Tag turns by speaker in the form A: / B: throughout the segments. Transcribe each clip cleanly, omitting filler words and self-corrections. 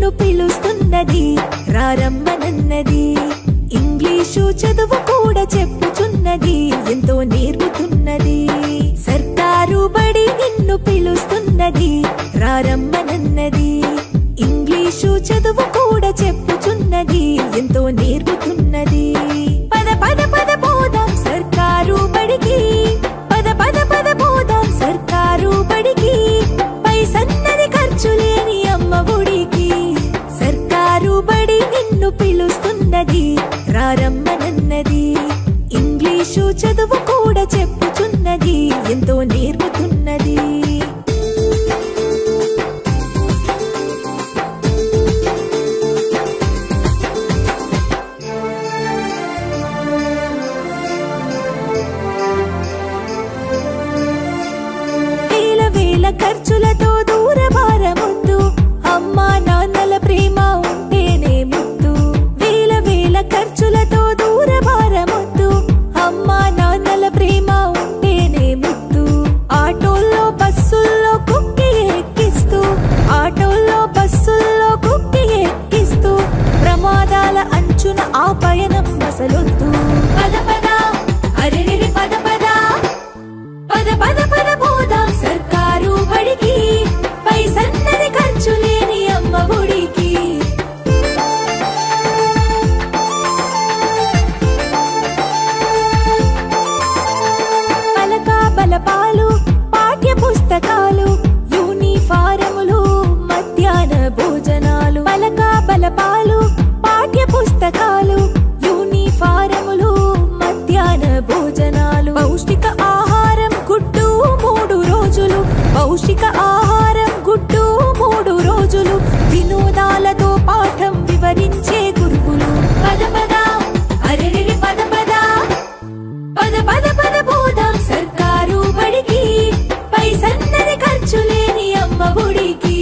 A: నిన్ను పిలుస్తున్నది రారమ్మనన్నది ఇంగ్లీషు చదువు కూడా చెప్పుచున్నది ఎంతో నేర్పుతున్నది సర్కారు బడి నిన్ను పిలుస్తున్నది రారమ్మనన్నది ఇంగ్లీషు చదువు కూడా చెప్పుచున్నది ఎంతో నేర్పుతున్నది పద పద పద పోదాం సర్కారు బడికి పద పద పద పోదాం సర్కారు బడికి పైసన్నది ఖర్చు లేని అమ్మ ఒడికి సర్కారు బడి నిన్ను పిలుస్తున్నది రారమ్మనన్నది ఇంగ్లీషు చదువు కూడా చెప్పుచున్నది ఎంతో నేర్పుతున్నది ఖర్చులతో దూరభారమొద్దు అమ్మా నాన్నల ప్రేమ ఉంటేనే ముద్దు వేల వేల ఖర్చులతో దూరభారమొద్దు అమ్మా నాన్నల ప్రేమ ఉంటేనే ముద్దు ఆటోల్లో బస్సుల్లో కుక్కి ఎక్కిస్తూ ఆటోల్లో బస్సుల్లో కుక్కి ఎక్కిస్తూ ప్రమాదాల అంచున ఆ పయనం అసలొద్దు పద పద అరెరెరి పద పద పద పద పద పోదాం సర్కారు బడికి పైసన్నది ఖర్చు లేని అమ్మ ఒడికి పలక బలపాలు పాఠ్య పుస్తకాలు యూనిఫారములు మధ్యాహ్న భోజనాలు పలక బలపాలు పాఠ్య పుస్తకాలు యూనిఫారములు మధ్యాహ్న భోజనాలు పౌష్టిక ఆహారం గుడ్డు 3 రోజులు పౌష్టిక ఆహారం గుడ్డు 3 రోజులు వినోదాలతో పాఠం వివరించే గురువులు పద పద అరెరెరి పద పద పద పద పద పోదాం సర్కారు బడికి పైసన్నది ఖర్చు లేని అమ్మ ఒడికి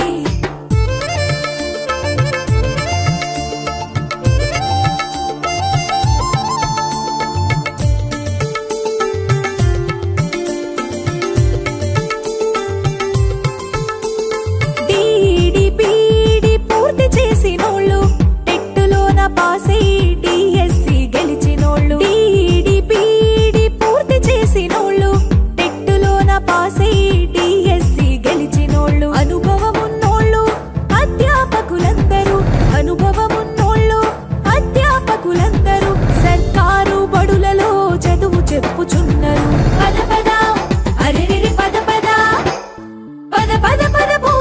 A: చెప్పుచున్నారు పద పద అరెరెరి పద పద పద పద పద పోదాం